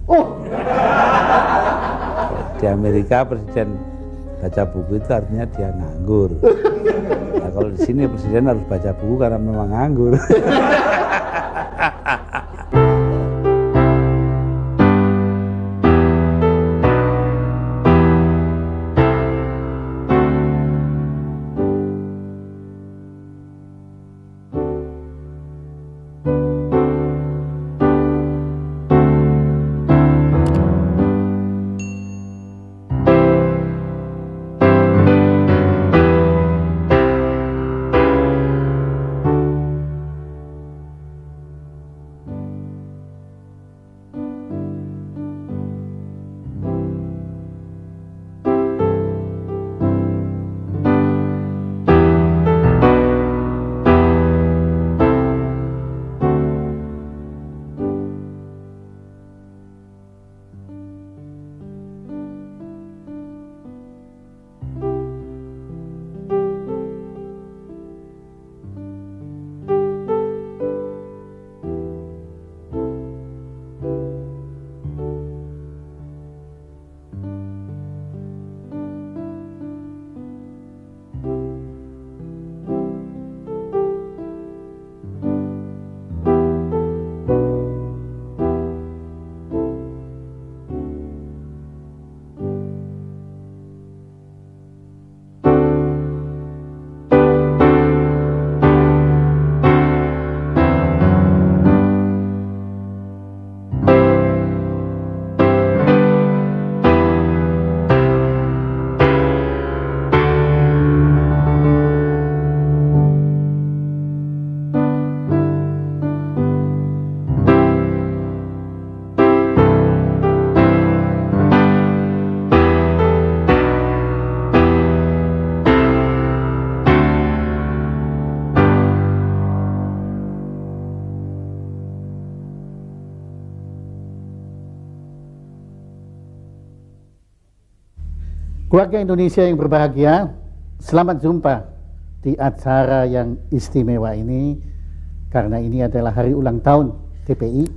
Oh, Di Amerika presiden baca buku itu artinya dia nganggur. Nah, kalau di sini presiden harus baca buku karena memang nganggur. keluarga Indonesia yang berbahagia, selamat jumpa di acara yang istimewa ini, karena ini adalah hari ulang tahun TPI.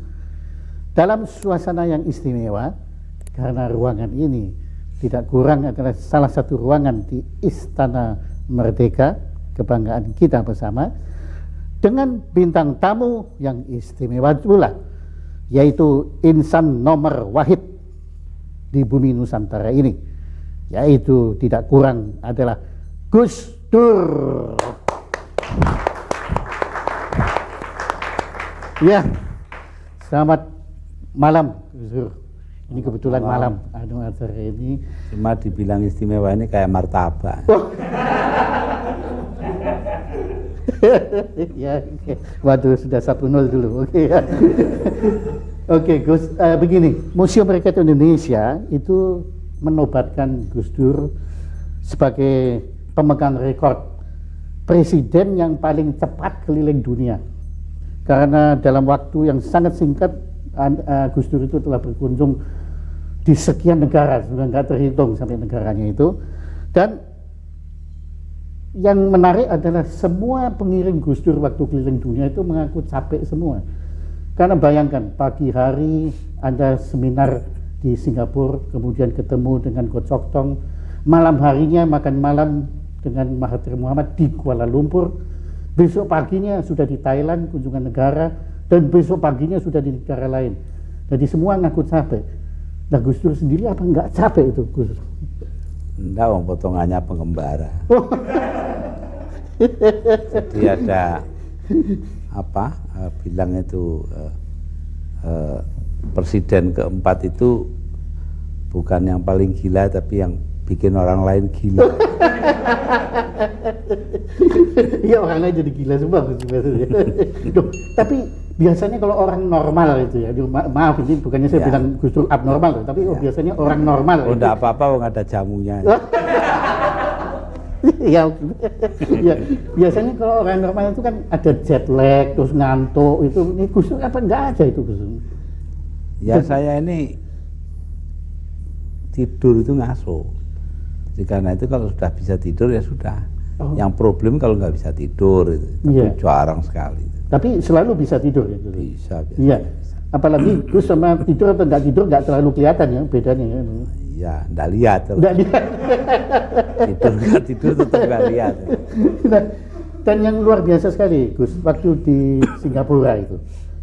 Dalam suasana yang istimewa, karena ruangan ini tidak kurang adalah salah satu ruangan di Istana Merdeka, kebanggaan kita bersama, dengan bintang tamu yang istimewa pula, yaitu insan nomor wahid di bumi Nusantara ini, yaitu tidak kurang adalah Gus Dur. Ya, selamat malam Gus Dur. Ini kebetulan malam acara ini. Cuma dibilang istimewa ini kayak martabak. Ya, waduh sudah 1-0 dulu. Oke ya. Oke Gus, begini, Museum Rakyat Indonesia itu menobatkan Gus Dur sebagai pemegang rekor presiden yang paling cepat keliling dunia, karena dalam waktu yang sangat singkat Gus Dur itu telah berkunjung di sekian negara, sudah nggak terhitung sampai negaranya itu. Dan yang menarik adalah semua pengiring Gus Dur waktu keliling dunia itu mengaku capek semua, karena bayangkan pagi hari ada seminar di Singapura, kemudian ketemu dengan Goh Chok Tong, malam harinya makan malam dengan Mahathir Mohamad di Kuala Lumpur, besok paginya sudah di Thailand kunjungan negara, dan besok paginya sudah di negara lain. Jadi semua ngaku capek. Nah Gus Dur sendiri apa nggak capek itu Gus? Enggak, potongannya pengembara. Jadi ada apa bilang itu presiden keempat itu bukan yang paling gila, tapi yang bikin orang lain gila. Iya, orang lain jadi gila semua. Tapi biasanya kalau orang normal itu ya, maaf ini bukannya saya bilang Gus Dur abnormal, tapi biasanya orang normal. Oh, enggak apa-apa, nggak ada jamunya. Ya, biasanya kalau orang normal itu kan ada jet lag, terus ngantuk, itu ini Gus Dur apa enggak ada itu Gus Dur? Ya saya ini tidur itu ngaso. Jadi karena itu kalau sudah bisa tidur ya sudah. Yang problem kalau nggak bisa tidur itu, tapi jarang sekali. Tapi selalu bisa tidur ya? Bisa. Iya. Apalagi Gus sama tidur atau nggak tidur nggak terlalu kelihatan ya bedanya ya. Ya, nggak lihat. Nggak lihat. Tidur nggak tidur tetap nggak lihat. Nah, dan yang luar biasa sekali Gus waktu di Singapura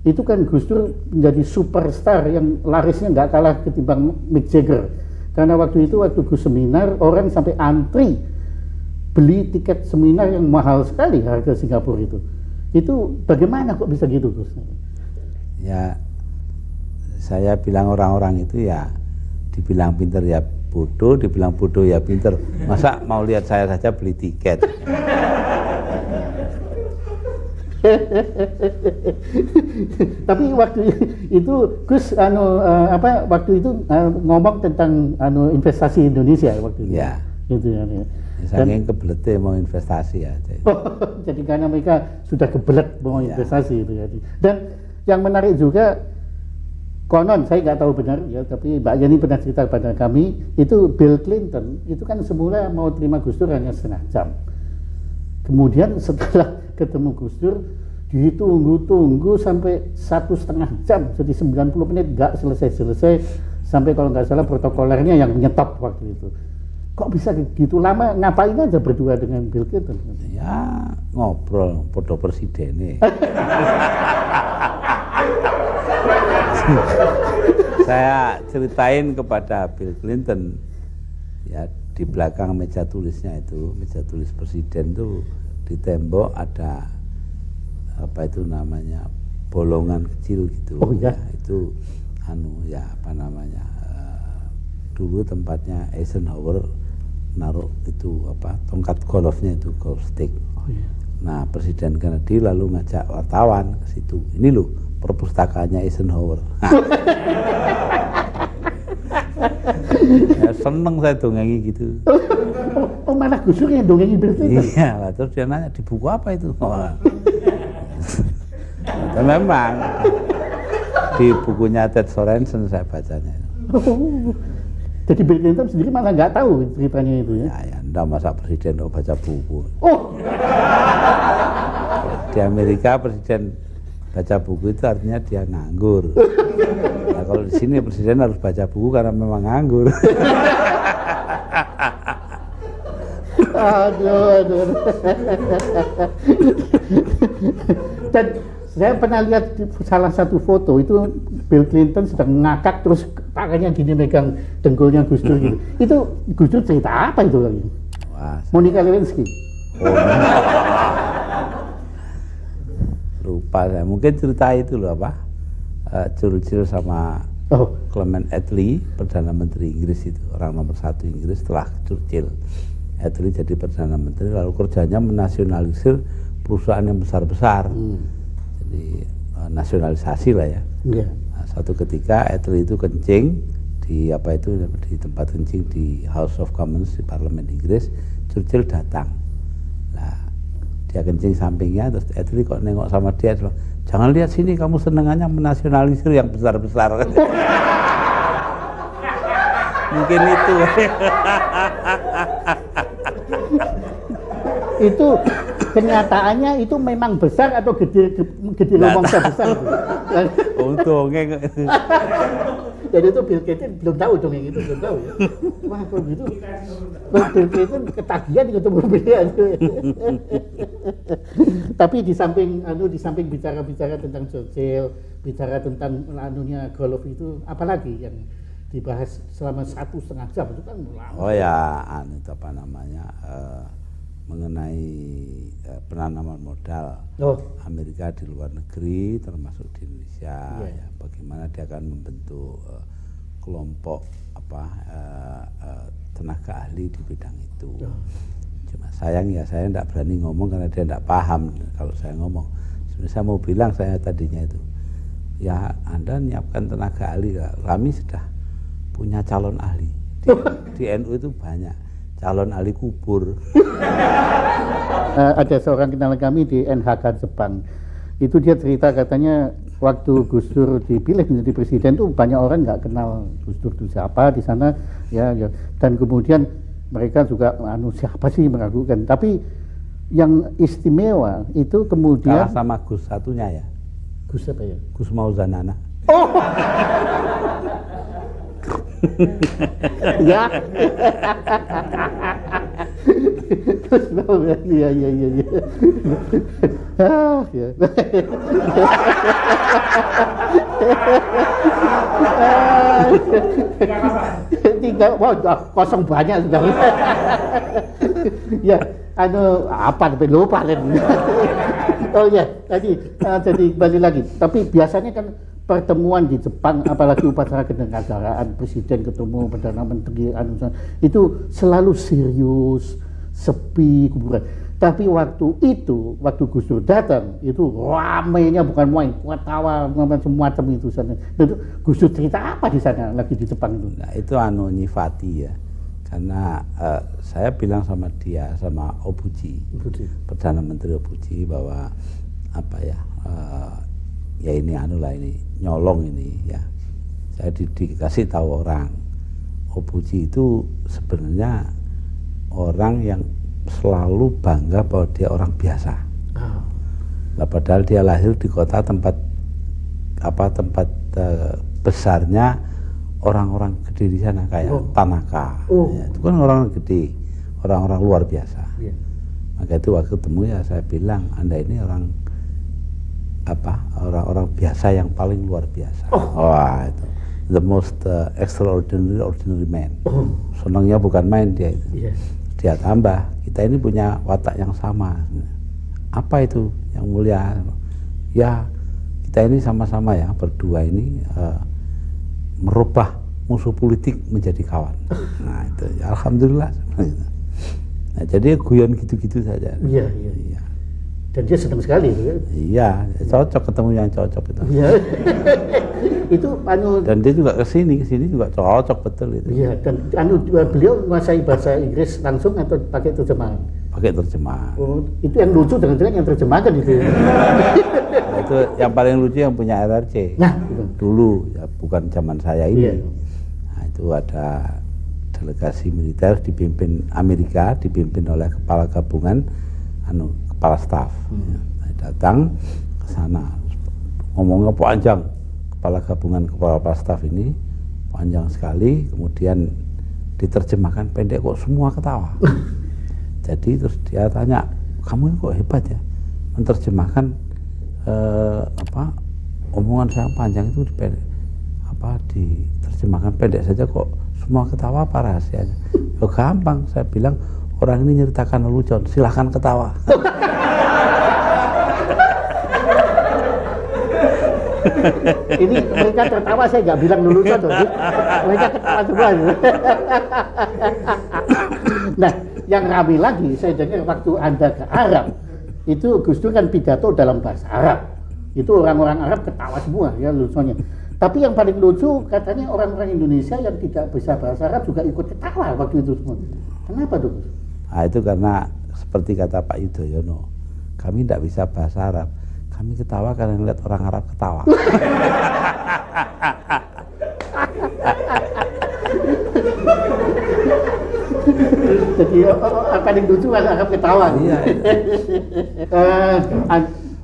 itu kan Gus Dur menjadi superstar yang larisnya nggak kalah ketimbang Mick Jagger. Karena waktu Gus seminar orang sampai antri beli tiket seminar yang mahal sekali harga Singapura itu. Itu bagaimana kok bisa gitu Gus? Ya, saya bilang orang-orang itu ya dibilang pinter ya bodoh, dibilang bodoh ya pinter. Masa mau lihat saya saja beli tiket? Tapi waktu itu Gus waktu itu ngomong tentang investasi Indonesia waktu itu. Ya. Gitu ya. Saking kebeletnya mau investasi ya. Jadi karena mereka sudah kebelet mau investasi itu ya. Dan yang menarik juga konon saya nggak tahu benar ya, tapi Mbak Yani pernah cerita kepada kami itu Bill Clinton itu kan semula mau terima Gus Dur hanya setengah jam. Kemudian setelah ketemu Gus Dur ditunggu sampai 1,5 jam, jadi 90 menit nggak selesai sampai kalau nggak salah protokolernya yang nyetop waktu itu. Kok bisa gitu lama, ngapain aja berdua dengan Bill Clinton? Ya ngobrol podo presiden. Saya ceritain kepada Bill Clinton ya, di belakang meja tulisnya itu, meja tulis presiden itu di tembok ada apa itu namanya bolongan kecil gitu. Oh iya. Ya, itu ya apa namanya dulu tempatnya Eisenhower naruh itu apa tongkat golfnya itu golf stick. Oh iya. Nah Presiden Kennedy lalu ngajak wartawan ke situ. Ini loh perpustakaannya Eisenhower. Ya, seneng saya dongengi gitu. Oh malah Gus Dur yang dongengi Bill Clinton. Iya lah, terus dia nanya di buku apa itu? Dan memang di bukunya Ted Sorensen saya bacanya. Jadi Bill Clinton sendiri malah nggak tahu ceritanya itu ya? Ya enggak, masa presiden mau baca buku. Oh. Di Amerika presiden baca buku itu artinya dia nganggur. Nah, kalau di sini presiden harus baca buku karena memang nganggur. Aduh. Dan saya pernah lihat di salah satu foto itu Bill Clinton sedang ngakak terus tangannya gini megang dengkulnya Gus Dur gitu. Itu Gus Dur cerita apa itu lagi? Wah, Monica Lewinsky. Oh, lupa saya. Mungkin cerita itu loh apa? Churchill sama Clement Attlee, Perdana Menteri Inggris itu, orang nomor 1 Inggris setelah Churchill. Attlee jadi Perdana Menteri, lalu kerjanya menasionalisir perusahaan yang besar-besar. Jadi nasionalisasi lah ya. Yeah. Nah, suatu ketika Attlee itu kencing di apa itu di tempat kencing di House of Commons di Parlemen Inggris. Churchill datang. Nah, dia kencing sampingnya, terus Attlee kok nengok sama dia, jangan lihat sini, kamu senengannya menasionalisir yang besar-besar. Mungkin itu. Itu kenyataannya itu memang besar atau gede ngomongnya besar itu. Untungnya. Jadi itu Bill Clinton belum tahu dong yang itu, belum tahu ya. Wah kalau gitu Bill Clinton ketagihan ketemu beliau. Tapi di samping bicara-bicara tentang Churchill, bicara tentang anunya golf itu, apalagi yang dibahas selama 1,5 jam itu kan lama. Oh ya, itu apa namanya mengenai penanaman modal Amerika di luar negeri termasuk di Indonesia. Ya, bagaimana dia akan membentuk kelompok tenaga ahli di bidang itu. Cuma sayang ya saya tidak berani ngomong karena dia tidak paham kalau saya ngomong. Sebenarnya saya mau bilang saya tadinya itu, ya Anda menyiapkan tenaga ahli, kami sudah punya calon ahli di NU itu banyak calon ahli kubur. Ada seorang kenalan kami di NHK Jepang, itu dia cerita katanya waktu Gus Dur dipilih menjadi presiden tuh banyak orang nggak kenal Gus Dur itu siapa di sana ya, dan kemudian mereka juga siapa sih meragukan, tapi yang istimewa itu kemudian kalah sama Gus satunya ya, Gus apa ya? Gus Mauzanana. Oh. Ya. Terus iya. Ah, ya. Tinggal, kosong banyak sudah. Ya, apa tapi lupa kan. Oh ya, jadi balik lagi. Tapi biasanya kan pertemuan di Jepang, apalagi upacara kenegaraan presiden ketemu perdana menteri, itu selalu serius, sepi, kuburan. Tapi waktu Gus Dur datang, itu ramainya bukan main, ketawa semacam itu sana. Dan Gus Dur cerita apa di sana lagi di Jepang itu? Nah, itu nyifati ya. Karena saya bilang sama dia, sama Obuchi, Perdana Menteri Obuchi, bahwa apa ya, ya ini ini nyolong ini ya. Saya dikasih tahu orang, Obuchi itu sebenarnya orang yang selalu bangga bahwa dia orang biasa. Nah, padahal dia lahir di kota tempat besarnya orang-orang gede di sana kayak Tanaka. Ya, itu kan orang gede, orang-orang luar biasa. Maka itu waktu ketemu ya saya bilang, Anda ini orang biasa yang paling luar biasa. Wah, itu the most extraordinary man. Senangnya bukan main dia itu. Dia tambah, kita ini punya watak yang sama. Apa itu yang mulia? Ya, kita ini sama-sama ya, berdua ini merubah musuh politik menjadi kawan. Nah itu, ya, alhamdulillah. Nah, jadi guyon gitu-gitu saja. Iya. Dan dia senang sekali, kan? Iya, cocok ketemu yang cocok itu. Iya. Itu dan dia juga kesini juga cocok betul itu. Iya, dan beliau menguasai bahasa Inggris langsung atau pakai terjemahan? Pakai terjemahan. Oh, itu yang lucu dengan yang terjemahkan itu. Nah, itu yang paling lucu yang punya RRC. Nah, itu. Dulu ya, bukan zaman saya ini. Iya. Nah, itu ada delegasi militer dipimpin Amerika, dipimpin oleh kepala gabungan, kepala staf. Nah, datang ke sana, ngomongnya panjang. Kepala gabungan, kepala staf ini panjang sekali, kemudian diterjemahkan pendek, kok semua ketawa. Jadi terus dia tanya, kamu ini kok hebat ya menerjemahkan omongan saya panjang itu diterjemahkan pendek saja kok semua ketawa, apa rahasianya? Oh, gampang, saya bilang orang ini nyeritakan lelucon, silahkan ketawa. Ini mereka tertawa, saya nggak bilang lelucon tuh. Mereka ketawa semua. Nah, yang ramai lagi saya dengar waktu Anda ke Arab, itu Gus Dur kan pidato dalam bahasa Arab. Itu orang-orang Arab ketawa semua ya lucunya. Tapi yang paling lucu katanya orang-orang Indonesia yang tidak bisa bahasa Arab juga ikut ketawa waktu itu semua. Kenapa tuh? Nah, itu karena seperti kata Pak Yudhoyono, kami tidak bisa bahasa Arab. Kami ketawa karena melihat orang Arab ketawa. Jadi paling lucu kan Arab ketawa. Iya.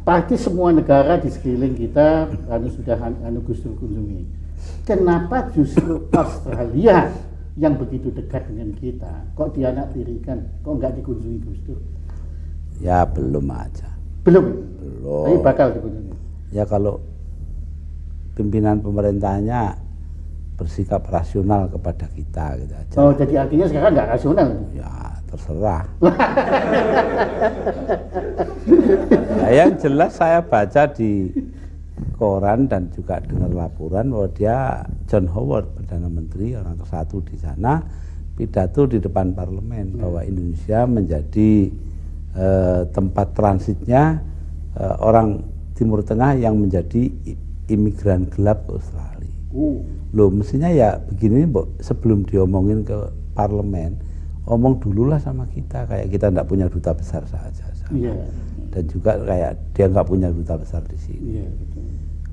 Pasti semua negara di sekeliling kita sudah Gus Dur kunjungi. Kenapa justru Australia yang begitu dekat dengan kita, kok dianak-tirikan, kok nggak dikunjungi Gus Dur? Ya belum aja. Belum. Tapi bakal dikunjungi. Ya kalau pimpinan pemerintahnya bersikap rasional kepada kita gitu aja. Oh, jadi artinya sekarang nggak rasional? Ya terserah. Nah, yang jelas saya baca di koran dan juga dengar laporan bahwa dia, John Howard, Perdana Menteri, orang tersatu di sana, pidato di depan parlemen bahwa Indonesia menjadi tempat transitnya orang Timur Tengah yang menjadi imigran gelap ke Australia. Loh, mestinya ya begini, sebelum diomongin ke parlemen, omong dululah sama kita, kayak kita tidak punya duta besar saja. Yeah. Dan juga kayak dia nggak punya duta besar di sini. Yeah, betul.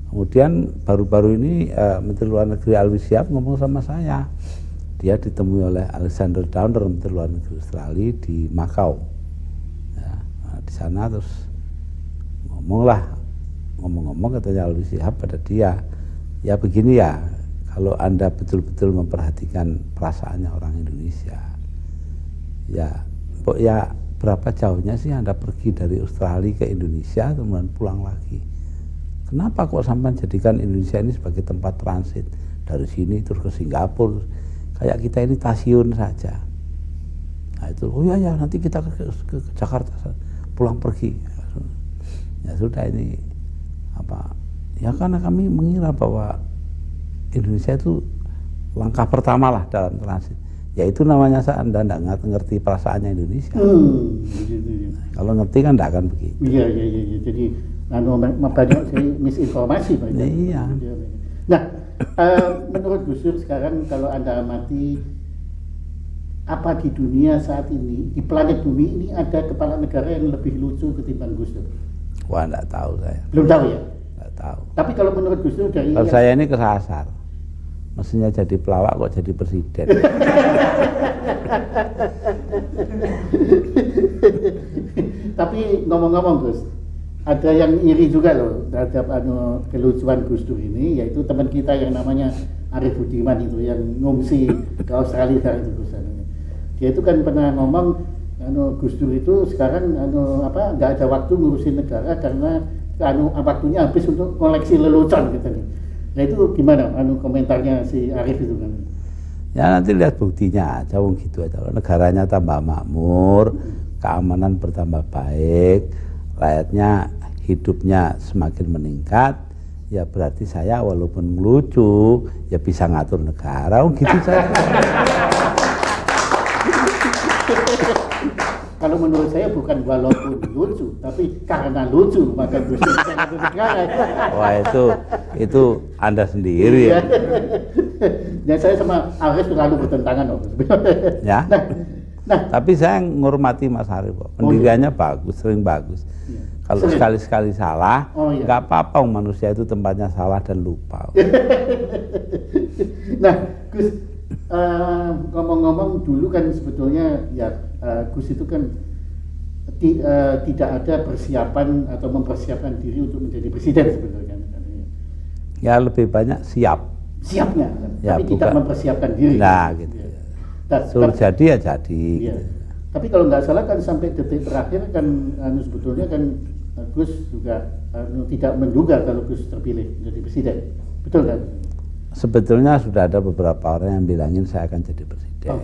Kemudian baru-baru ini Menteri Luar Negeri Alwi Siap ngomong sama saya. Dia ditemui oleh Alexander Downer, Menteri Luar Negeri Australia di Macau. Ya, nah, di sana terus ngomong katanya Alwi Siap pada dia, Ya begini ya, kalau Anda betul-betul memperhatikan perasaannya orang Indonesia, ya berapa jauhnya sih Anda pergi dari Australia ke Indonesia kemudian pulang lagi? Kenapa kok sampai jadikan Indonesia ini sebagai tempat transit dari sini terus ke Singapura, kayak kita ini stasiun saja? Nah itu, oh ya nanti kita ke Jakarta pulang pergi. Ya sudah, ini apa? Ya karena kami mengira bahwa Indonesia itu langkah pertama lah dalam transit. Ya itu namanya Anda tidak ngerti perasaannya Indonesia. Nah, kalau ngerti kan tidak akan begitu. Iya. Jadi banyak misinformasi. Iya. Nah, menurut Gus Dur sekarang kalau Anda amati, apa di dunia saat ini, di planet bumi ini ada kepala negara yang lebih lucu ketimbang Gus Dur? Wah, tidak tahu saya. Belum tahu ya? Tidak tahu. Tapi kalau menurut Gus Dur dari kalau saya ini kesasar, mestinya jadi pelawak kok jadi presiden. Tapi ngomong-ngomong Gus, ada yang iri juga loh terhadap kelucuan Gus Dur ini, yaitu teman kita yang namanya Arief Budiman itu yang ngungsi ke Australia itu Gus. Dia itu kan pernah ngomong Gus Dur itu sekarang nggak ada waktu ngurusin negara karena waktunya habis untuk koleksi lelucon gitu. Nah itu gimana komentarnya si Arief itu kan? Ya nanti lihat buktinya aja, wong gitu aja. Negaranya tambah makmur, keamanan bertambah baik, rakyatnya hidupnya semakin meningkat, ya berarti saya walaupun lucu ya bisa ngatur negara, gitu saya. Kalau menurut saya bukan walaupun lucu, tapi karena lucu maka Gus Dur bisa ngatur negara. Wah itu Anda sendiri ya. Dan saya sama Arief selalu bertentangan loh. Ya. Nah, tapi saya menghormati Mas Arief kok. Pendiriannya bagus, sering bagus. Ya. Kalau sekali-sekali salah, nggak apa-apa, manusia itu tempatnya salah dan lupa. Nah, Gus, ngomong-ngomong dulu kan sebetulnya ya Gus itu kan tidak ada persiapan atau mempersiapkan diri untuk menjadi presiden sebetulnya. Ya lebih banyak siapnya, ya, tapi tidak mempersiapkan diri. Nah, gitu. Ya. Suruh jadi ya jadi. Iya. Gitu. Tapi kalau nggak salah kan sampai detik terakhir kan sebetulnya kan Gus juga tidak menduga kalau Gus terpilih menjadi presiden, betul kan? Sebetulnya sudah ada beberapa orang yang bilangin saya akan jadi presiden.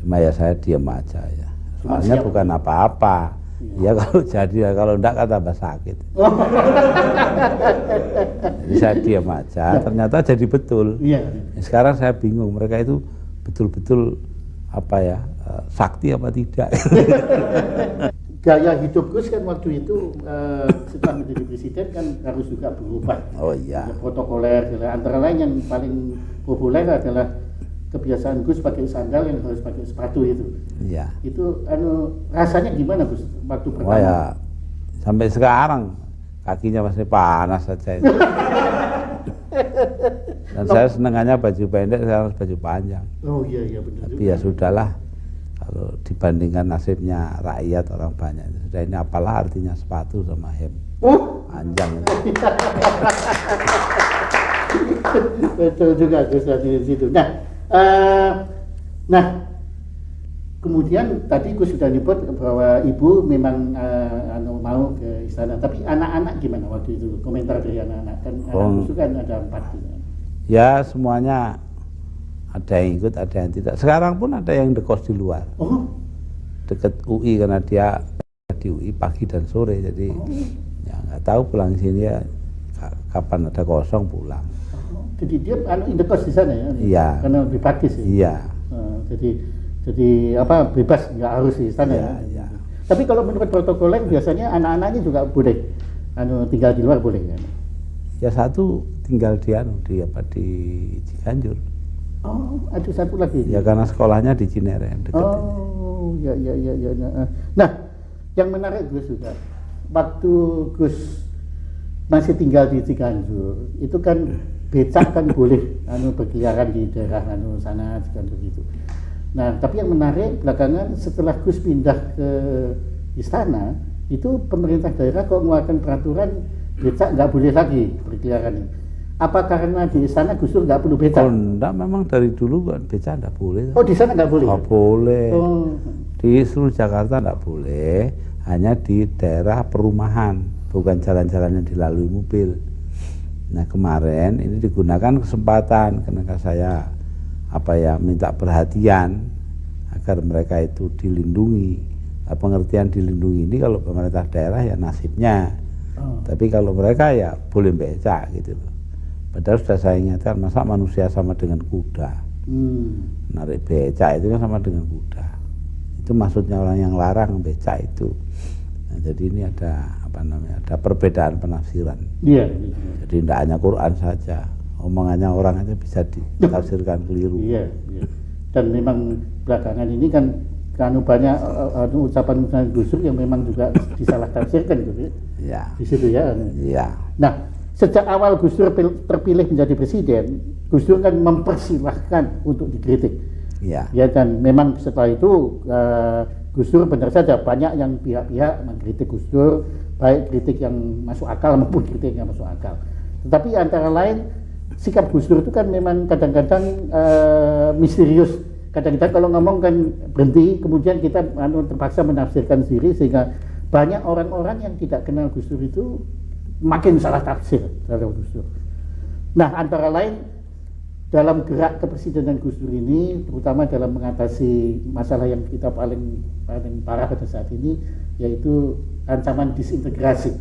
Cuma ya saya diam aja ya. Soalnya bukan apa-apa. Ya kalau jadi, ya kalau enggak kan tambah sakit. Jadi saya diam aja. Ternyata jadi betul. Sekarang saya bingung, mereka itu betul-betul sakti apa tidak. Gaya hidup Gus kan waktu itu setelah menjadi presiden kan harus juga berubah. Oh iya. Protokoler, antara lain yang paling populer adalah kebiasaan Gus pakai sandal yang harus pakai sepatu itu. Iya. Itu rasanya gimana Gus waktu pertama? Oh ya, sampai sekarang kakinya masih panas saja. Dan saya senengannya baju pendek, saya harus baju panjang. Oh iya benar. Tapi ya sudahlah. Kalau dibandingkan nasibnya rakyat orang banyak, sudah ini apalah artinya sepatu sama hem panjang. Betul juga Gus di situ. Nah, kemudian tadi Gus sudah nyebut bahwa ibu memang mau ke istana. Tapi anak-anak gimana waktu itu? Komentar dari anak-anak kan anak Gus kan ada 4 gitu. Ya semuanya. Ada yang ikut, ada yang tidak. Sekarang pun ada yang dekos di luar. Dekat UI karena dia di UI pagi dan sore. Jadi ya nggak tahu pulang sini ya kapan ada kosong pulang. Jadi dia indekos di sana ya? Iya. Karena lebih praktis ya? Iya. Jadi bebas, nggak harus di sana ya? Iya. Tapi kalau menurut protokoler biasanya anak-anaknya juga boleh tinggal di luar boleh kan? Ya satu tinggal di Ciganjur. Oh, ada satu lagi. Ya karena sekolahnya di Cinere dekat. Oh, ya. Nah, yang menarik Gus juga, waktu Gus masih tinggal di Ciganjur, itu kan becak kan boleh berkeliaran di daerah sana Ciganjur gitu. Nah, tapi yang menarik belakangan setelah Gus pindah ke istana, itu pemerintah daerah kok mengeluarkan peraturan becak nggak boleh lagi berkeliaran. Apa karena di sana Gus Dur nggak perlu beca? Oh enggak, memang dari dulu kan beca enggak boleh. Oh di sana nggak boleh? Nggak boleh. Oh. Di seluruh Jakarta enggak boleh, hanya di daerah perumahan, bukan jalan-jalan yang dilalui mobil. Nah kemarin ini digunakan kesempatan karena saya minta perhatian agar mereka itu dilindungi. Pengertian dilindungi ini kalau pemerintah daerah ya nasibnya. Tapi kalau mereka ya boleh beca gitu loh. Padahal sudah saya ingatkan, masa manusia sama dengan kuda. Narik beca itu kan sama dengan kuda. Itu maksudnya orang yang larang beca itu. Nah, jadi ini ada ada perbedaan penafsiran. Iya. Jadi tidak hanya Quran saja, omongannya orang aja bisa ditafsirkan keliru. Iya. Dan memang belakangan ini kan banyak ucapan Gus Dur yang memang juga disalah tafsirkan gitu. Ya. Di situ ya. Iya. Nah, sejak awal Gus Dur terpilih menjadi presiden, Gus Dur kan mempersilahkan untuk dikritik. Ya. Ya, dan memang setelah itu Gus Dur benar saja banyak yang pihak-pihak mengkritik Gus Dur, baik kritik yang masuk akal maupun kritik yang masuk akal. Tetapi antara lain sikap Gus Dur itu kan memang kadang-kadang misterius. Kadang-kadang kalau ngomong kan berhenti, kemudian kita terpaksa menafsirkan sendiri sehingga banyak orang-orang yang tidak kenal Gus Dur itu makin salah tafsir terhadap Gus Dur. Nah, antara lain dalam gerak kepresidenan Gus Dur ini, terutama dalam mengatasi masalah yang kita paling parah pada saat ini, yaitu ancaman disintegrasi.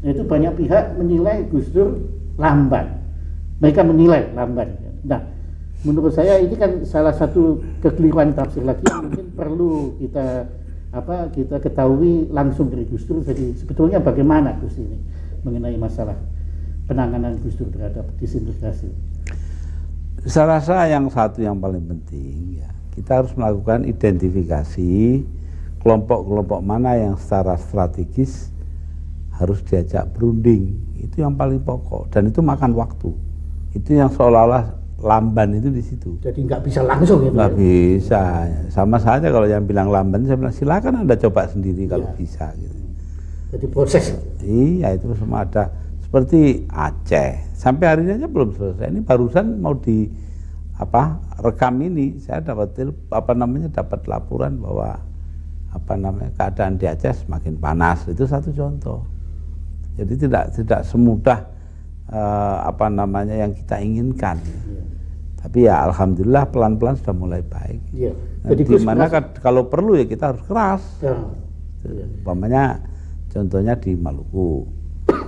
Yaitu banyak pihak menilai Gus Dur lamban. Mereka menilai lamban. Nah, menurut saya ini kan salah satu kekeliruan tafsir lagi yang mungkin perlu kita ketahui langsung dari Gus Dur. Jadi sebetulnya bagaimana Gus ini mengenai masalah penanganan Gus Dur terhadap disintegrasi? Saya rasa yang satu yang paling penting ya, kita harus melakukan identifikasi kelompok-kelompok mana yang secara strategis harus diajak berunding. Itu yang paling pokok dan itu makan waktu. Itu yang seolah-olah lamban itu di situ. Jadi nggak bisa langsung gitu. Nggak bisa. Sama saja kalau yang bilang lamban, saya bilang silakan Anda coba sendiri kalau bisa gitu. Jadi proses. Iya, itu semua ada. Seperti Aceh, sampai hari ini aja belum selesai. Ini barusan mau rekam ini, saya dapat dapat laporan bahwa keadaan di Aceh semakin panas. Itu satu contoh. Jadi tidak semudah yang kita inginkan. Tapi ya alhamdulillah pelan-pelan sudah mulai baik. Iya. Jadi dimana kalau perlu ya kita harus keras. Ya. Umpamanya contohnya di Maluku.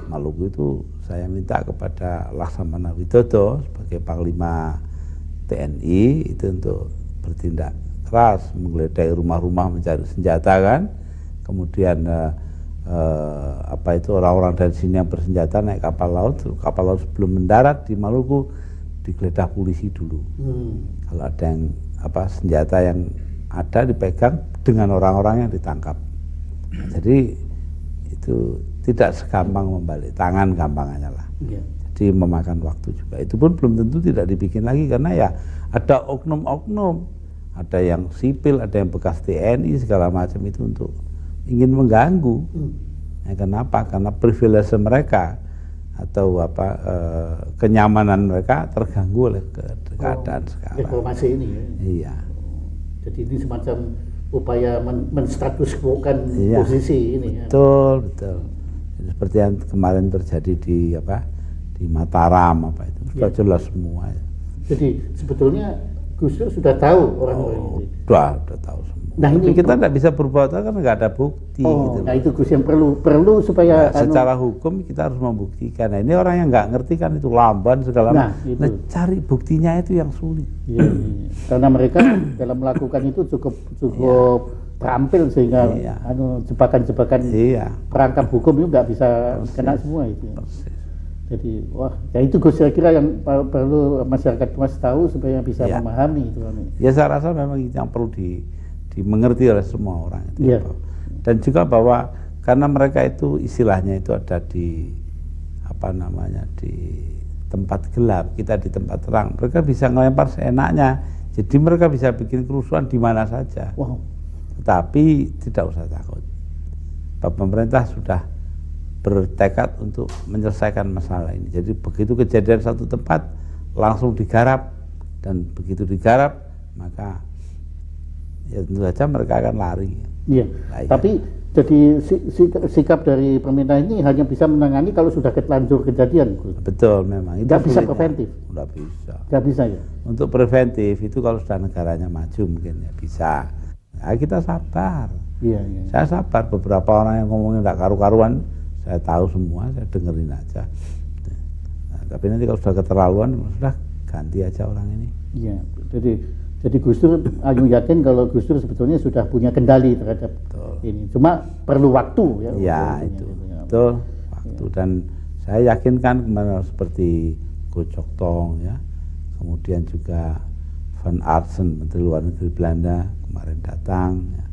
Maluku itu saya minta kepada Laksamana Widodo sebagai Panglima TNI itu untuk bertindak keras, menggeledah rumah-rumah mencari senjata kan. Kemudian orang-orang dari sini yang bersenjata naik kapal laut sebelum mendarat di Maluku digeledah polisi dulu. Kalau ada yang senjata yang ada dipegang dengan orang-orang yang ditangkap. Jadi itu tidak segampang membalik tangan gampangannya lah. Jadi memakan waktu juga. Itu pun belum tentu tidak dibikin lagi karena ya ada oknum-oknum, ada yang sipil, ada yang bekas TNI segala macam itu untuk ingin mengganggu. Ya, kenapa? Karena privilege mereka atau kenyamanan mereka terganggu oleh keadaan sekarang. Reformasi ini ya. Iya. Jadi ini semacam upaya menstatus quo-kan posisi ini. Betul. Jadi seperti yang kemarin terjadi di Mataram itu sudah jelas semua. Ya. Jadi sebetulnya Gus Dur sudah tahu orang-orang itu. Sudah tahu semua. Nah, tapi kita tidak bisa berbuat karena nggak ada bukti. Gitu. Nah itu Gus yang perlu supaya secara hukum kita harus membuktikan. Nah, ini orang yang nggak ngerti kan itu lamban segala macam. Nah, cari buktinya itu yang sulit. Iya. Karena mereka dalam melakukan itu cukup terampil sehingga jebakan-jebakan perangkap hukum itu nggak bisa kena semua itu. Jadi itu Gus saya kira yang perlu masyarakat luas tahu supaya bisa memahami itu. Ya saya rasa memang yang perlu dimengerti oleh semua orang itu. Dan juga bahwa karena mereka itu istilahnya itu ada di di tempat gelap, kita di tempat terang, mereka bisa ngelempar seenaknya. Jadi mereka bisa bikin kerusuhan di mana saja. Tetapi tidak usah takut. Pemerintah sudah bertekad untuk menyelesaikan masalah ini. Jadi begitu kejadian satu tempat langsung digarap, dan begitu digarap maka ya tentu saja mereka akan lari. Iya. Nah, tapi jadi sikap dari pemerintah ini hanya bisa menangani kalau sudah terlanjur kejadian. Betul, memang. Itu nggak bisa preventif. Nggak bisa. Nggak bisa ya. Untuk preventif itu kalau sudah negaranya maju mungkin ya bisa. Nah, kita sabar. Iya. Saya sabar. Beberapa orang yang ngomongin nggak karu-karuan, saya tahu semua, saya dengerin aja. Nah, tapi nanti kalau sudah keterlaluan, sudah ganti aja orang ini. Iya. Jadi Gus Dur yakin kalau Gus Dur sebetulnya sudah punya kendali terhadap ini. Cuma perlu waktu ya. Ya itu. Betul. Waktu ya. Dan saya yakinkan kemarin seperti Go Chok Tong ya. Kemudian juga Van Aartsen, Menteri Luar Negeri Belanda kemarin datang ya.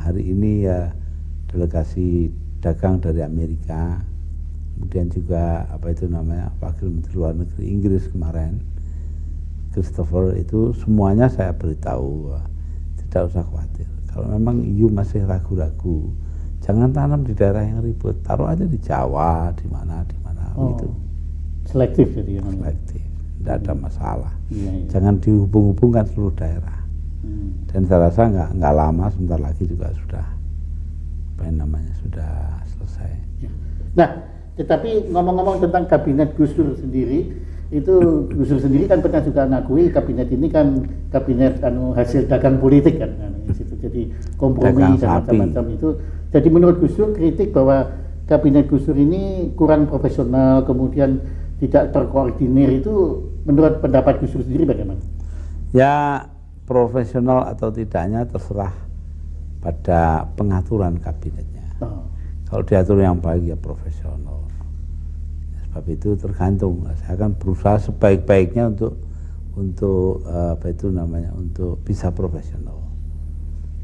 Hari ini ya delegasi dagang dari Amerika. Kemudian juga Wakil Menteri Luar Negeri Inggris kemarin, Christopher, itu semuanya saya beritahu, tidak usah khawatir. Kalau memang EU masih ragu-ragu, jangan tanam di daerah yang ribut, taruh aja di Jawa, di mana gitu. Selektif jadi. Selektif, tidak ada masalah. Iya. Jangan dihubung-hubungkan seluruh daerah. Dan saya rasa nggak lama, sebentar lagi juga sudah sudah selesai. Nah, tetapi ngomong-ngomong tentang kabinet Gus Dur sendiri, itu Gus Dur sendiri kan pernah juga mengakui kabinet ini kan kabinet hasil dagang politik kan, jadi kompromi dan macam-macam itu. Jadi menurut Gus Dur kritik bahwa kabinet Gus Dur ini kurang profesional, kemudian tidak terkoordinir, itu menurut pendapat Gus Dur sendiri bagaimana? Ya, profesional atau tidaknya terserah pada pengaturan kabinetnya. Kalau diatur yang baik ya profesional. Sebab itu tergantung. Saya akan berusaha sebaik-baiknya untuk untuk bisa profesional.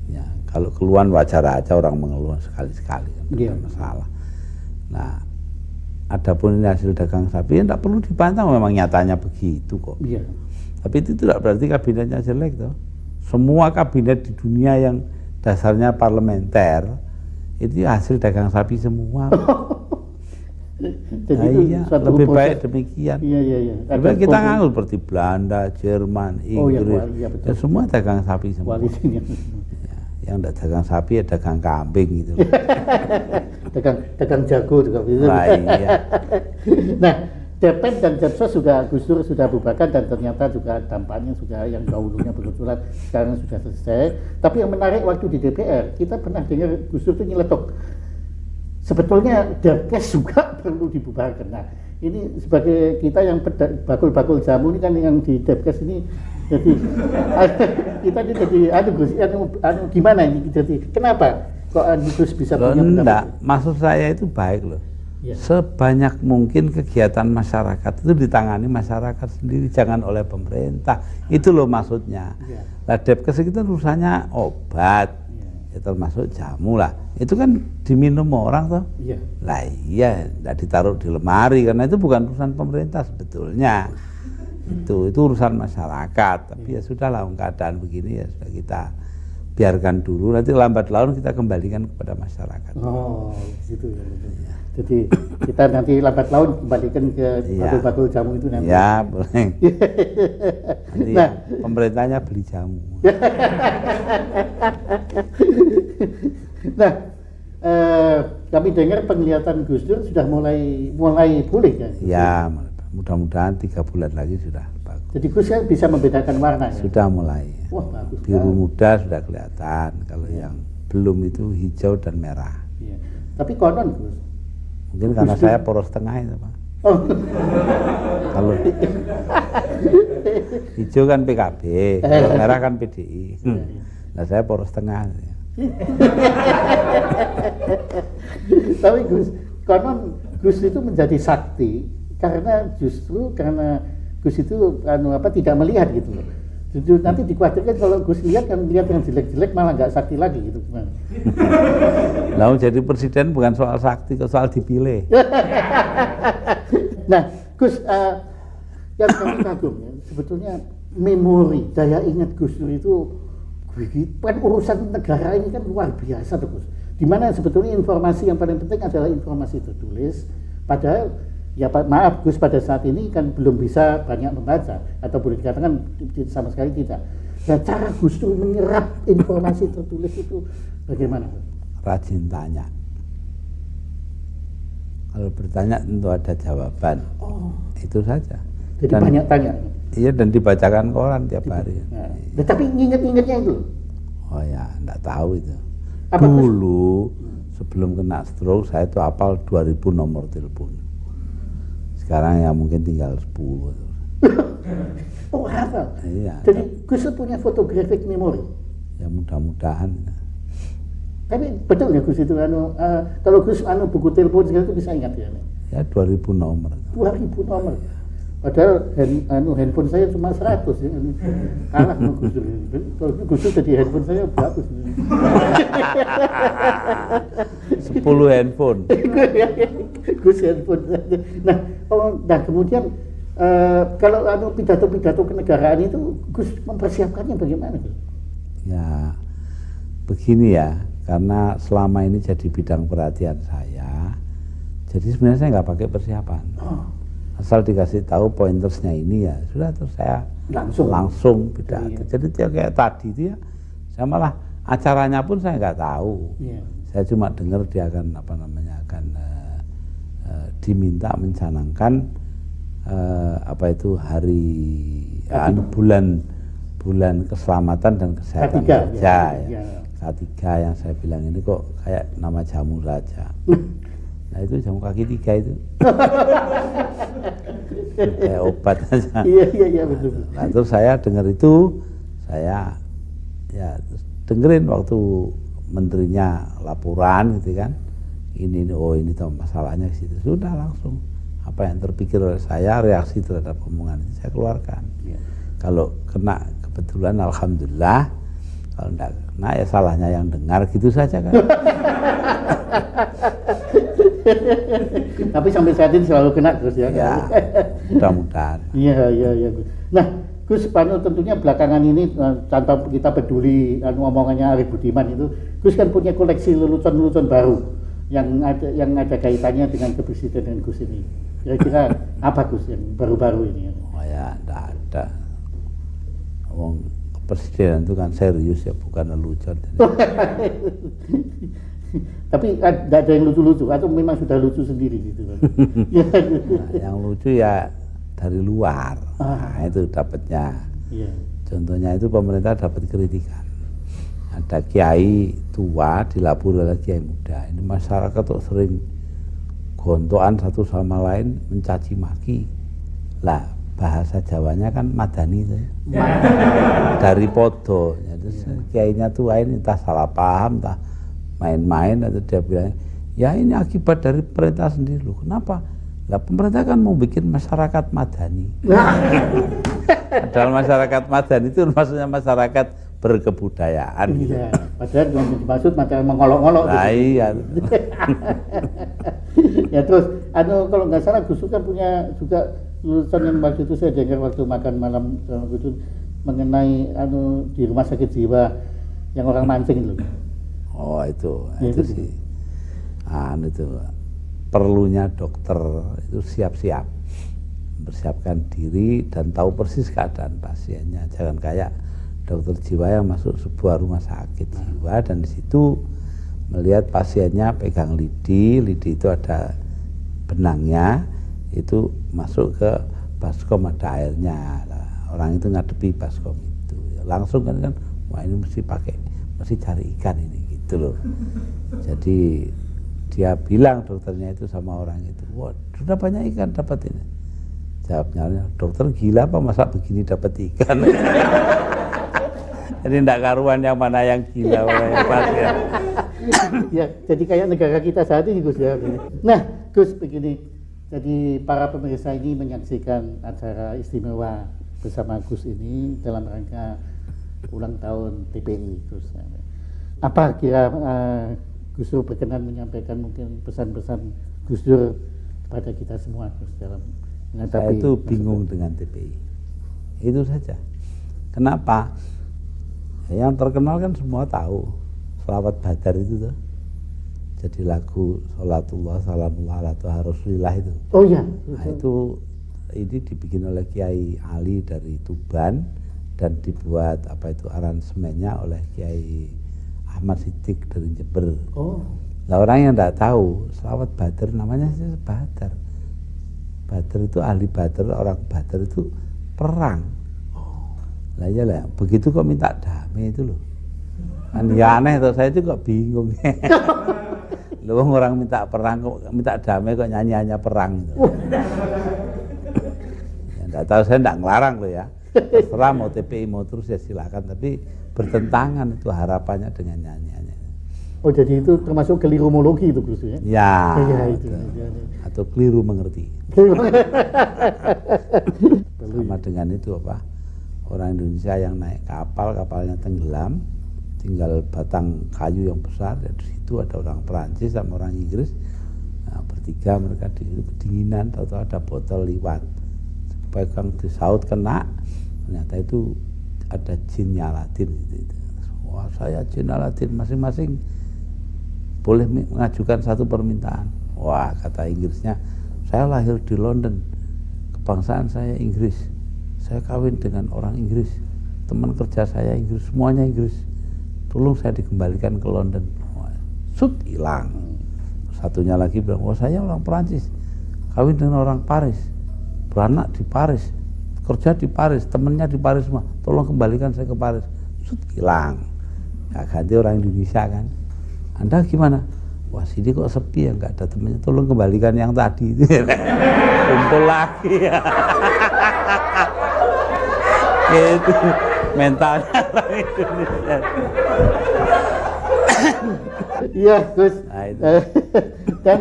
Ya, kalau keluhan wajar aja orang mengeluh sekali-sekali, tidak masalah. Nah, adapun ini hasil dagang sapi, ya tidak perlu dibantah, memang nyatanya begitu kok. Iya. Tapi itu tidak berarti kabinetnya jelek toh. Semua kabinet di dunia yang dasarnya parlementer itu hasil dagang sapi semua. Jadi nah, iya, lebih baik demikian. Iya. Kita nganggur seperti Belanda, Jerman, Inggris, ya semua dagang sapi semua. Ya, yang tidak dagang sapi ya dagang kambing gitu. dagang jago juga bisa. Nah, iya. Nah, DPR dan Depsos sudah Gus Dur sudah bubarkan, dan ternyata juga dampaknya sudah yang dahulunya bersurat sekarang sudah selesai. Tapi yang menarik, waktu di DPR kita pernah dengar Gus Dur itu nyeletuk, sebetulnya Depkes juga perlu dibubarkan. Nah, ini sebagai kita yang bakul-bakul jamu ini kan, yang di Depkes ini, jadi kita ini jadi gimana ini, jadi kenapa kok Gus bisa punya pendapat? Enggak, maksud saya itu baik loh. Ya. Sebanyak mungkin kegiatan masyarakat itu ditangani masyarakat sendiri, jangan oleh pemerintah. Itu loh maksudnya. Ya. Nah, Depkes itu urusannya obat, ya termasuk jamu lah. Itu kan diminum orang toh. Ya. Lah iya, tidak ditaruh di lemari karena itu bukan urusan pemerintah sebetulnya. Itu urusan masyarakat. Tapi ya sudahlah, keadaan begini ya sudah kita biarkan dulu, nanti lambat laun kita kembalikan kepada masyarakat. Oh, gitu ya. Ya. Jadi kita nanti lambat laun kembalikan ke bakul-bakul jamu itu nanti. Ya, boleh. Nanti nah, pemerintahnya beli jamu. Nah, kami dengar penglihatan Gus Dur sudah mulai pulih kan? Ya, mudah-mudahan 3 bulan lagi sudah bagus. Jadi Gus kan bisa membedakan warna ya? Sudah mulai. Wah, bagus. Biru muda sudah kelihatan, kalau yang belum itu hijau dan merah. Iya. Tapi konon Gus, mungkin karena saya poros tengah itu Pak. Oh. Kalau hijau kan PKB, kalau merah kan PDI. Nah, saya poros tengah. Tapi Gus, konon Gus itu menjadi sakti karena Gus itu tidak melihat gitu loh. Jadi nanti dikhawatirkan kalau Gus lihat yang jelek-jelek malah nggak sakti lagi gitu, gimana? Lalu jadi presiden bukan soal sakti, soal dipilih. Nah, Gus, yang kami kagum ya, sebetulnya memori, daya ingat Gus Dur itu kan urusan negara ini kan luar biasa tuh Gus. di mana sebetulnya informasi yang paling penting adalah informasi tertulis. Padahal ya maaf Gus, pada saat ini kan belum bisa banyak membaca atau boleh dikatakan sama sekali tidak. Dan cara Gus Dur menyerap informasi tertulis itu bagaimana? Rajin tanya. Kalau bertanya tentu ada jawaban. Itu saja. Jadi banyak tanya. Iya, dan dibacakan koran tiap hari. Nah, tapi inget-ingetnya itu? Oh ya, enggak tahu itu. Apa Dulu sebelum kena stroke saya itu hafal 2000 nomor telepon. Sekarang ya mungkin tinggal 10. Oh, hafal? Iya. Jadi Gus punya photographic memory? Ya mudah-mudahan. Tapi betul ya Gus itu kalau Gus buku telepon segala itu bisa ingat ya? Ya 2000 nomor. 2000 nomor. Padahal handphone saya cuma 100 ya. Kalah sama Gus Dur. Kalau Gus Dur jadi handphone saya bagus. 10 handphone. Gus handphone. Nah kemudian kalau pidato-pidato kenegaraan itu Gus mempersiapkannya bagaimana? Ya begini ya, karena selama ini jadi bidang perhatian saya, jadi sebenarnya saya nggak pakai persiapan. Asal dikasih tahu pointersnya ini ya sudah, terus saya langsung pidato. Iya. Jadi kayak tadi itu ya, saya malah acaranya pun saya nggak tahu. Iya. Saya cuma dengar dia akan diminta mencanangkan hari bulan keselamatan dan kesehatan kerja ya. K3 yang saya bilang ini kok kayak nama jamu saja. Nah itu jamu kaki 3 itu. Kayak obat aja. Iya betul. Nah terus saya dengar itu, saya ya dengerin waktu menterinya laporan gitu kan. Ini tahu masalahnya di situ. Sudah langsung apa yang terpikir oleh saya, reaksi terhadap omongan itu saya keluarkan. Ya. Kalau kena kebetulan alhamdulillah, kalau enggak kena ya salahnya yang dengar, gitu saja kan. Tapi sampai saat ini selalu kena Gus ya. Ya, mudah-mudahan. Iya. Nah, Gus tentunya belakangan ini tanpa kita peduli omongannya Arief Budiman itu, Gus kan punya koleksi lelucon-lelucon baru yang ada kaitannya dengan kepresidenan Gus ini. Kira-kira apa Gus yang baru-baru ini? Oh ya, enggak ada. Kepresidenan itu kan serius ya, bukan lelucon. Tapi tidak ada yang lucu-lucu atau memang sudah lucu sendiri gitu kan? Yang lucu ya dari luar. Nah, itu dapatnya. Yeah. Contohnya itu pemerintah dapat kritikan. Ada kiai tua dilapor oleh kiai muda. Ini masyarakat kok sering gontokan satu sama lain, mencaci maki. Lah bahasa Jawanya kan madani itu. Dari podo. Terus kiainya tua ini entah salah paham, entah main-main, atau dia bilang ya ini akibat dari pemerintah sendiri loh. Kenapa? Lah pemerintah kan mau bikin masyarakat madani. Padahal masyarakat madani itu maksudnya masyarakat berkebudayaan. Iya, gitu. Padahal yang dimaksud masyarakat mengolok-olok. Nah, gitu. Iya. Ya terus, kalau nggak salah Gus kan punya juga lulusan yang waktu itu saya dengar waktu makan malam itu mengenai di rumah sakit jiwa yang orang mancing itu. Oh itu sih. Itu perlunya dokter itu siap-siap, mempersiapkan diri dan tahu persis keadaan pasiennya. Jangan kayak dokter jiwa yang masuk sebuah rumah sakit jiwa dan di situ melihat pasiennya pegang lidi itu ada benangnya, itu masuk ke baskom ada airnya. Orang itu ngadepi baskom itu langsung kan wah ini mesti cari ikan ini gitu loh. Jadi dia bilang dokternya itu sama orang itu, wah sudah banyak ikan dapat ini. Jawabnya, dokter gila apa masa begini dapat ikan. Jadi tidak karuan yang mana yang gila mana yang pasien. Ya, jadi kayak negara kita saat ini Gus ya. Nah Gus begini, jadi para pemirsa ini menyaksikan acara istimewa bersama Gus ini dalam rangka ulang tahun TPI Gus. Apa kira Gus Dur berkenan menyampaikan mungkin pesan-pesan Gus Dur kepada kita semua Gus dalam menghadapi. Saya itu bingung dengan TPI. Itu saja. Kenapa? Yang terkenal kan semua tahu. Selawat Badar itu tuh. jadi lagu Sholatullah Salamullah ala Toha Rasulillah itu. Oh iya. Nah itu ini dibikin oleh Kiai Ali dari Tuban dan dibuat apa itu aransemennya oleh Kiai Ahmad Siddiq dari Jember. Oh. Nah orang yang tidak tahu selawat Badr namanya sih Badr. Badr itu ahli Badr, orang Badr itu perang. Lah ya lah, begitu kok minta damai itu loh. Kan ya aneh tuh, saya juga bingung. Loh orang minta perang kok minta damai kok nyanyi perang gitu. Ya, enggak tahu, saya enggak ngelarang loh ya. Terserah mau TPI mau terus ya silakan, tapi bertentangan itu harapannya dengan nyanyiannya. Oh jadi itu termasuk kelirumologi itu Gus ya? Ya. Iya itu. Atau keliru mengerti. Sama dengan itu apa? Orang Indonesia yang naik kapal, kapalnya tenggelam, tinggal batang kayu yang besar, dan di situ ada orang Perancis sama orang Inggris. Nah, bertiga mereka di situ kedinginan, tahu-tahu ada botol liwat. Pegang di saut kena, ternyata itu ada jinnya Aladin gitu. Wah saya jin Aladin, masing-masing boleh mengajukan satu permintaan. Wah kata Inggrisnya, saya lahir di London, kebangsaan saya Inggris, saya kawin dengan orang Inggris, teman kerja saya Inggris, semuanya Inggris, tolong saya dikembalikan ke London. Wah, sut hilang. Satunya lagi bilang, oh saya orang Perancis, kawin dengan orang Paris, beranak di Paris, kerja di Paris, temennya di Paris semua, tolong kembalikan saya ke Paris. Sut hilang. Nah, ganti orang Indonesia kan. Anda gimana? Wah sini kok sepi ya, nggak ada temennya, tolong kembalikan yang tadi. Kumpul lagi ya. Itu mentalnya orang Indonesia. Iya Gus. Nah, itu. Dan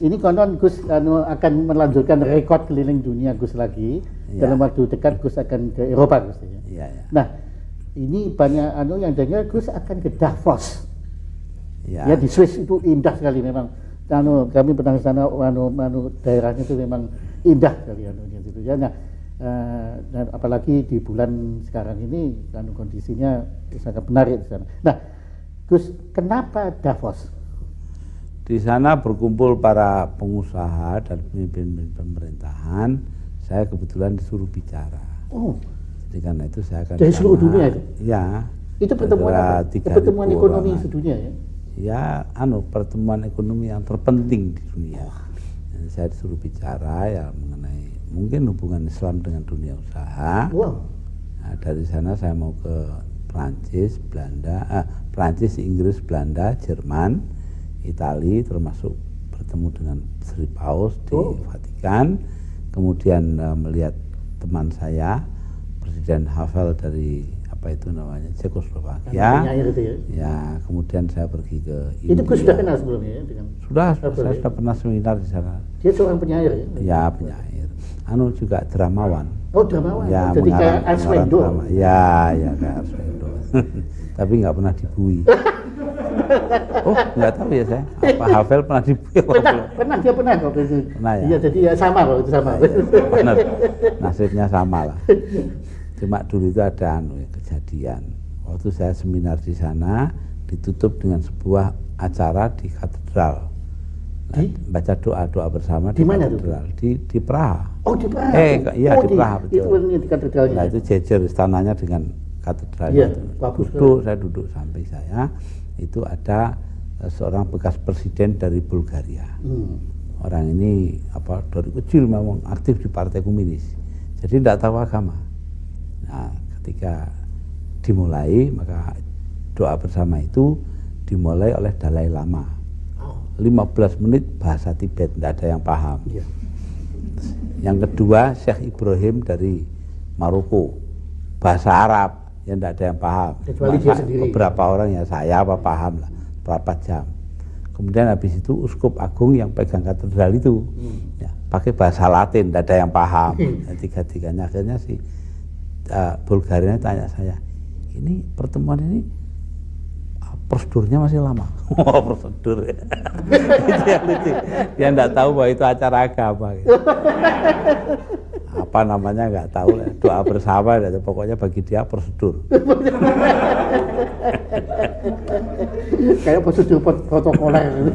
ini konon Gus akan melanjutkan rekor keliling dunia Gus lagi. Ya. Dalam waktu dekat Gus akan ke Eropa Gus ya. Iya, ya. Nah ini banyak yang dengar Gus akan ke Davos. Ya di Swiss itu indah sekali memang. Kami pernah ke sana, daerahnya itu memang indah sekali gitu ya. Nah, dan apalagi di bulan sekarang ini kondisinya sangat menarik di sana. Nah, Gus, kenapa Davos? Di sana berkumpul para pengusaha dan pemimpin pemerintahan. Saya kebetulan disuruh bicara. Oh. Jadi karena itu saya akan dari seluruh dunia itu? Ya. Itu pertemuan ekonomi sedunia ya? Ya, pertemuan ekonomi yang terpenting di dunia. Jadi saya disuruh bicara ya mengenai mungkin hubungan Islam dengan dunia usaha. Wow. Nah, dari sana saya mau ke Prancis, Prancis, Inggris, Belanda, Jerman, Italia, termasuk bertemu dengan Sri Paus di Vatikan. Kemudian melihat teman saya, Presiden Havel dari apa itu namanya Cekoslovakia. Ya, kemudian saya pergi ke India. Itu sudah kenal sebelumnya ya dengan saya sudah pernah seminar di sana. Dia seorang penyair ya? Ya, penyair. Juga dramawan. Oh, dramawan. Ya, jadi kayak Arswendo. Ya, kayak Arswendo. Tapi nggak pernah dibui. Oh, nggak tahu ya saya. Apa Havel pernah dibui? Pernah dia pernah kok itu. Pernah ya. Iya, jadi ya sama kok itu sama. Benar. Nasibnya sama lah. Cuma dulu itu ada kejadian. Waktu saya seminar di sana ditutup dengan sebuah acara di katedral. Baca doa bersama di katedral di Praha. Oh, di Praha. Iya di Praha betul. Itu di katedralnya. Nah, itu jejer istananya dengan katedral itu. Saya duduk samping saya itu ada seorang bekas presiden dari Bulgaria. Orang ini dari kecil memang aktif di Partai Komunis. Jadi tidak tahu agama. Nah, ketika dimulai, maka doa bersama itu dimulai oleh Dalai Lama. 15 menit bahasa Tibet, tidak ada yang paham. Yang kedua, Syekh Ibrahim dari Maroko, bahasa Arab, yang tidak ada yang paham. Kecuali dia sendiri. Beberapa orang ya saya paham lah, berapa jam. Kemudian habis itu Uskup Agung yang pegang katedral itu, ya, pakai bahasa Latin, tidak ada yang paham. Tiga-tiganya akhirnya si Bulgaria tanya saya, ini pertemuan ini prosedurnya masih lama. Oh, prosedur. Itu yang lucu. Dia enggak tahu bahwa itu acara agama. Gitu. Apa namanya enggak tahu, doa bersama, pokoknya bagi dia prosedur. Kayak prosedur protokoler.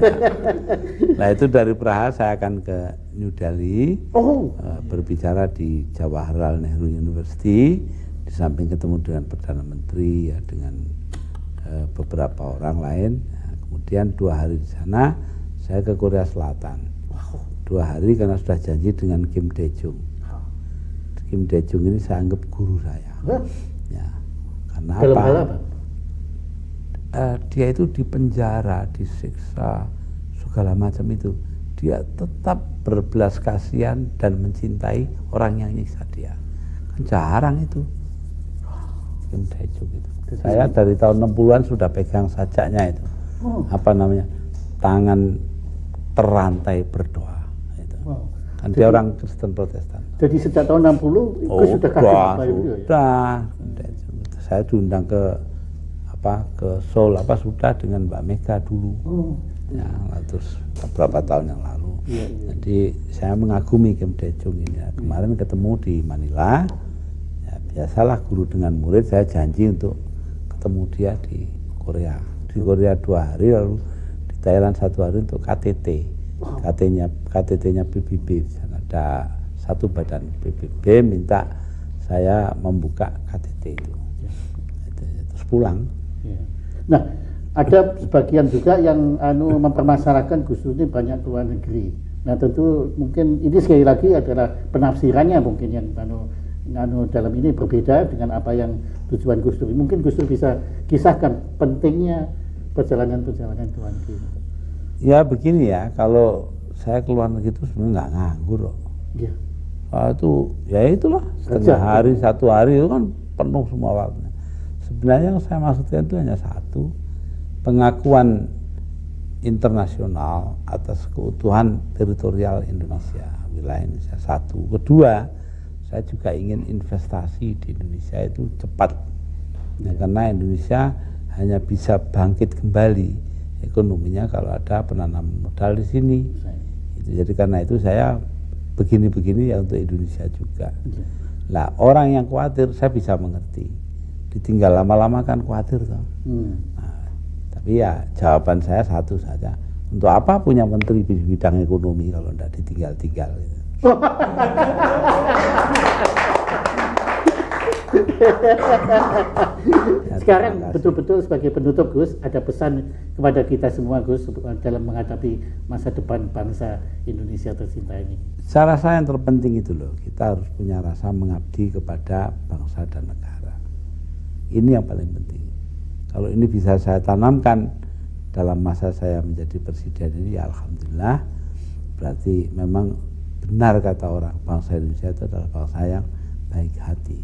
Nah itu dari Praha saya akan ke New Delhi, berbicara di Jawaharlal Nehru University, di samping ketemu dengan Perdana Menteri, ya, dengan beberapa orang lain. Nah, kemudian 2 hari di sana saya ke Korea Selatan. 2 hari karena sudah janji dengan Kim Dae-jung. Kim Dae-jung ini saya anggap guru saya. Ya, karena dalam apa? hal apa? Dia itu dipenjara, disiksa, segala macam itu. Dia tetap berbelas kasihan dan mencintai orang yang nyiksa dia. Kan jarang itu. Kim Dae-jung itu. Saya dari tahun 60-an sudah pegang sajaknya itu. Apa namanya? Tangan terantai berdoa. Itu. Kan dia orang Kristen Protestan. Jadi sejak tahun 60 itu sudah kagum itu ya? Sudah. Saya diundang ke Seoul sudah dengan Mbak Mega dulu. Ya, terus beberapa tahun yang lalu. Jadi saya mengagumi Kim Dae-jung ini. Ya, kemarin ketemu di Manila. Ya, biasalah guru dengan murid, saya janji untuk ketemu dia di Korea. Di Korea 2 hari, lalu di Thailand 1 hari untuk KTT. KTT-nya PBB. Ada satu badan PBB minta saya membuka KTT itu. Terus pulang. Nah, ada sebagian juga yang mempermasalahkan Gus Dur ini banyak ke luar negeri. Nah, tentu mungkin ini sekali lagi adalah penafsirannya mungkin yang dalam ini berbeda dengan apa yang tujuan Gus Dur. Mungkin Gus Dur bisa kisahkan pentingnya perjalanan-perjalanan ke luar negeri. Ya begini ya, kalau saya ke luar negeri itu sebenarnya nggak nganggur kok. Iya. Itu ya itulah setengah hari, 1 hari itu kan penuh semua waktunya. Sebenarnya yang saya maksudkan itu hanya satu, pengakuan internasional atas keutuhan teritorial Indonesia, wilayah Indonesia. 1. Kedua, saya juga ingin investasi di Indonesia itu cepat. Ya, karena Indonesia hanya bisa bangkit kembali ekonominya kalau ada penanaman modal di sini. Jadi karena itu saya begini-begini ya untuk Indonesia juga. Nah, orang yang khawatir saya bisa mengerti. Ditinggal lama-lama kan khawatir toh. Nah, tapi ya jawaban saya satu saja. Untuk apa punya menteri di bidang ekonomi kalau tidak ditinggal-tinggal gitu. Sekarang betul-betul sebagai penutup Gus, ada pesan kepada kita semua Gus dalam menghadapi masa depan bangsa Indonesia tercinta ini. Saya rasa yang terpenting itu loh, kita harus punya rasa mengabdi kepada bangsa dan negara. Ini yang paling penting. Kalau ini bisa saya tanamkan dalam masa saya menjadi presiden ini, ya alhamdulillah, berarti memang benar kata orang, bangsa Indonesia itu adalah bangsa yang baik hati.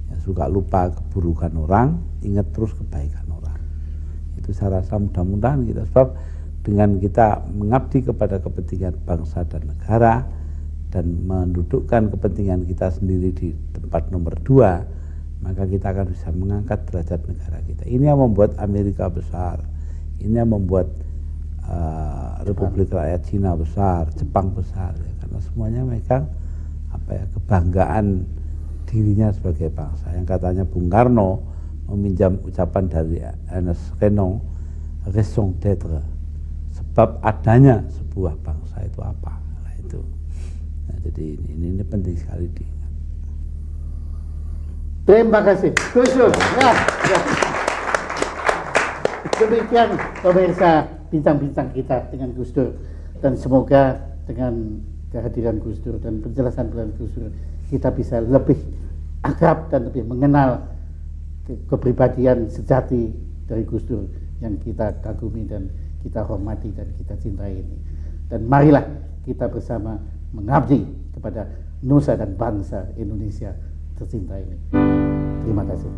Ya, suka lupa keburukan orang, ingat terus kebaikan orang. Itu saya rasa mudah-mudahan kita, sebab dengan kita mengabdi kepada kepentingan bangsa dan negara dan mendudukkan kepentingan kita sendiri di tempat nomor 2, maka kita akan bisa mengangkat derajat negara kita. Ini yang membuat Amerika besar, ini yang membuat Republik Rakyat Cina besar, Jepang besar, ya, karena semuanya megang kebanggaan dirinya sebagai bangsa. Yang katanya Bung Karno meminjam ucapan dari Ernest Renan, raison d'être, sebab adanya sebuah bangsa itu apa. Nah, itu. Nah, jadi ini penting sekali diingat. Terima kasih Gus Dur. Demikian pemirsa bincang-bincang kita dengan Gus Dur, dan semoga dengan kehadiran Gus Dur dan penjelasan Gus Dur kita bisa lebih akrab dan lebih mengenal kepribadian sejati dari Gus Dur yang kita kagumi dan kita hormati dan kita cintai ini. Dan marilah kita bersama mengabdi kepada nusa dan bangsa Indonesia tercinta ini. Terima kasih.